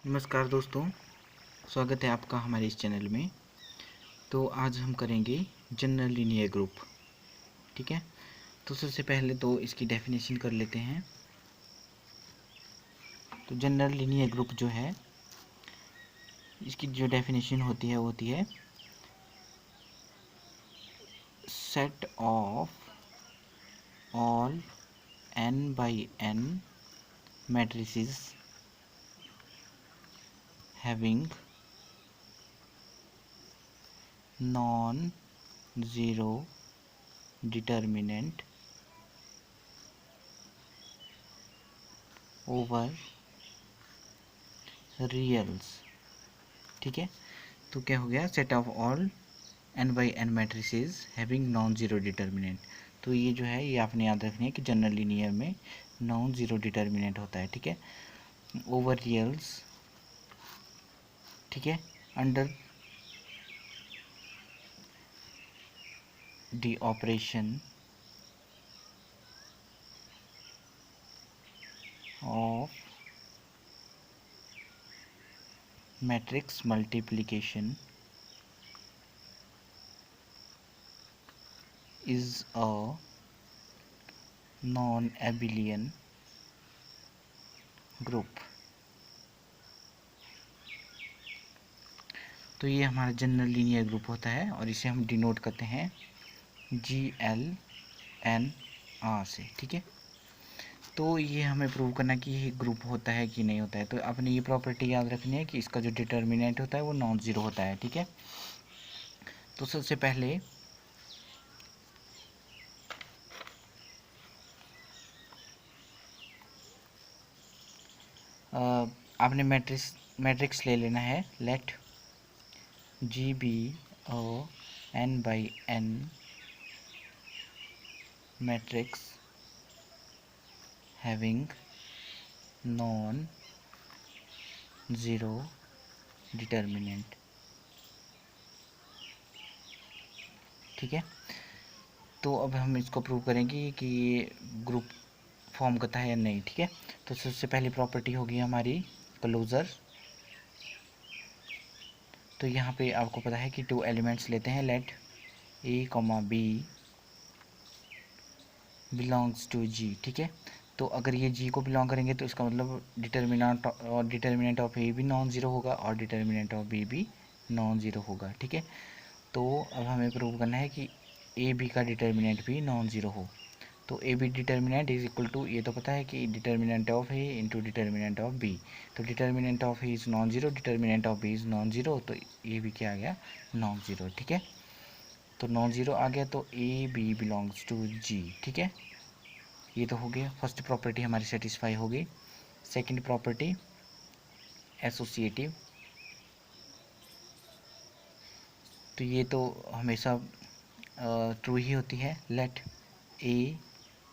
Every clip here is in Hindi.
नमस्कार दोस्तों, स्वागत है आपका हमारे इस चैनल में। तो आज हम करेंगे जनरल लीनियर ग्रुप। ठीक है, तो सबसे पहले तो इसकी डेफिनेशन कर लेते हैं। तो जनरल लीनियर ग्रुप जो है, इसकी जो डेफिनेशन होती है वो होती है set of all n by n matrices having non zero determinant over reals. ठीक है, तो क्या हो गया, set of all n by n matrices having non zero determinant. तो ये जो है ये आपने याद रखनी है कि जनरल लीनियर में नॉन ज़ीरो डिटर्मिनेंट होता है। ठीक है, ओवर रियल्स। ठीक है, under the operation of matrix multiplication is a non-abelian group। तो ये हमारा जनरल लीनियर ग्रुप होता है और इसे हम डिनोट करते हैं GLNR से। ठीक है, तो ये हमें प्रूव करना कि ये ग्रुप होता है कि नहीं होता है। तो आपने ये प्रॉपर्टी याद रखनी है कि इसका जो डिटर्मिनेंट होता है वो नॉन ज़ीरो होता है। ठीक है, तो सबसे पहले आपने मैट्रिक्स ले लेना है। Let G be a n by n matrix having non zero determinant. ठीक है, तो अब हम इसको प्रूव करेंगे कि ये ग्रुप फॉर्म करता है या नहीं। ठीक है, तो सबसे पहली प्रॉपर्टी होगी हमारी क्लोजर। तो यहाँ पे आपको पता है कि टू एलिमेंट्स लेते हैं। Let a, b belongs to g। ठीक है, तो अगर ये g को बिलोंग करेंगे तो इसका मतलब डिटर्मिनेंट ऑफ a भी नॉन ज़ीरो होगा और डिटर्मिनेंट ऑफ b भी नॉन ज़ीरो होगा। ठीक है, तो अब हमें प्रूव करना है कि ए बी का डिटर्मिनेंट भी नॉन ज़ीरो हो। तो A B determinant is equal to, ये तो पता है कि determinant of A into determinant of B. तो determinant of A is non zero, determinant of B is non zero, तो ये भी क्या आ गया, नॉन ज़ीरो। ठीक है, तो नॉन ज़ीरो आ गया, तो A B belongs to G. ठीक है, ये तो हो गया, फर्स्ट प्रॉपर्टी हमारी सेटिस्फाई हो गई। सेकेंड प्रॉपर्टी एसोसिएटिव, तो ये तो हमेशा ट्रू ही होती है। Let A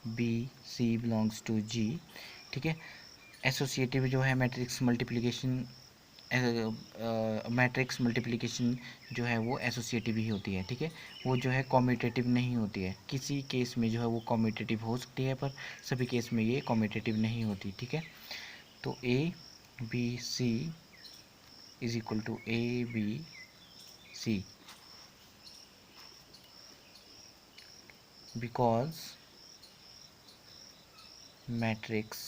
B C belongs to G. ठीक है, एसोसिएटिव जो है मैट्रिक्स मल्टीप्लिकेशन जो है वो एसोसिएटिव ही होती है। ठीक है, वो जो है कॉम्यूटेटिव नहीं होती है। किसी केस में जो है वो कॉम्यूटेटिव हो सकती है, पर सभी केस में ये कॉम्यूटेटिव नहीं होती। ठीक है, तो A B C is equal to A B C because matrix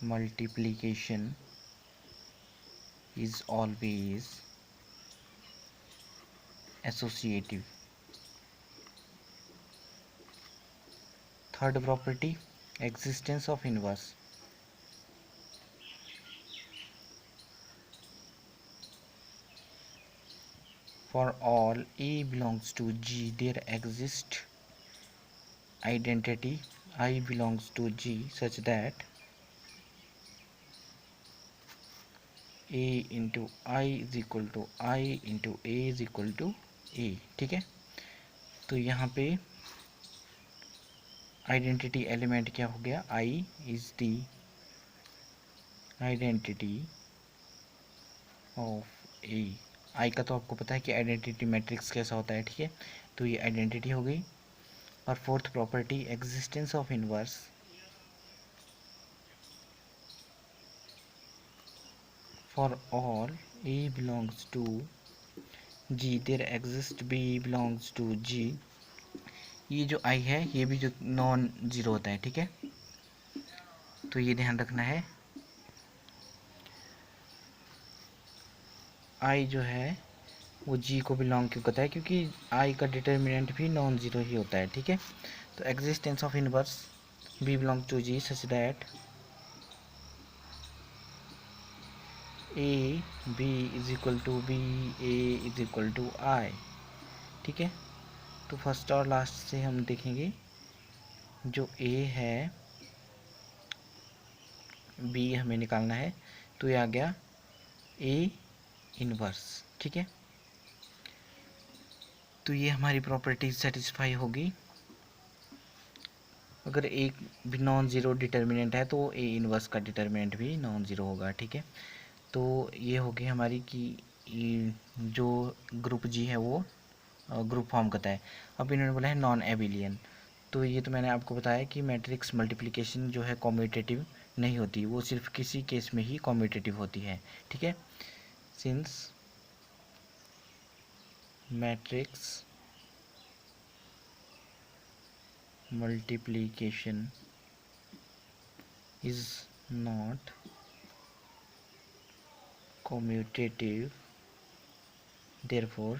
multiplication is always associative। Third property, existence of inverse। For all a belongs to G, there exists identity I belongs to G such that a into I is equal to I into a is equal to a। ठीक है, तो यहाँ पे आइडेंटिटी एलिमेंट क्या हो गया, I is the identity of A. I का तो आपको पता है कि आइडेंटिटी मैट्रिक्स कैसा होता है। ठीक है, तो ये आइडेंटिटी हो गई। और fourth property existence of inverse. For all A belongs to G there exist B belongs to G. ये जो आई है ये भी जो नॉन ज़ीरो होता है, ठीक है, तो ये ध्यान रखना है। आई जो है वो जी को बिलोंग क्यों करता है, क्योंकि आई का डिटर्मिनेंट भी नॉन ज़ीरो ही होता है, ठीक है। तो existence of inverse B belong to G such that A B is equal to B, A is equal to I, ठीक है। तो फर्स्ट और लास्ट से हम देखेंगे, जो ए है बी हमें निकालना है, तो ये आ गया ए इनवर्स, ठीक है। तो ये हमारी प्रॉपर्टीज सेटिस्फाई होगी। अगर एक भी नॉन ज़ीरो डिटर्मिनेंट है तो ए इनवर्स का डिटर्मिनेंट भी नॉन ज़ीरो होगा, ठीक है। तो ये होगी हमारी कि जो ग्रुप जी है वो ग्रुप फॉर्म करता है। अब इन्होंने बोला है नॉन एबिलियन, तो ये तो मैंने आपको बताया कि मैट्रिक्स मल्टीप्लिकेशन जो है कॉम्यूटेटिव नहीं होती, वो सिर्फ किसी केस में ही कॉम्यूटेटिव होती है, ठीक है। Since matrix multiplication is not commutative, therefore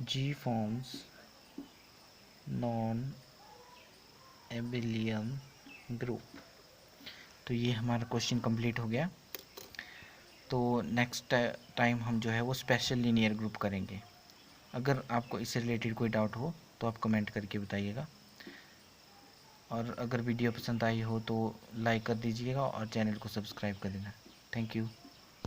G forms non abelian group। तो ये हमारा क्वेश्चन कंप्लीट हो गया। तो नेक्स्ट टाइम हम जो है वो स्पेशल लीनियर ग्रुप करेंगे। अगर आपको इससे रिलेटेड कोई डाउट हो तो आप कमेंट करके बताइएगा, और अगर वीडियो पसंद आई हो तो लाइक कर दीजिएगा और चैनल को सब्सक्राइब कर देना। Thank you.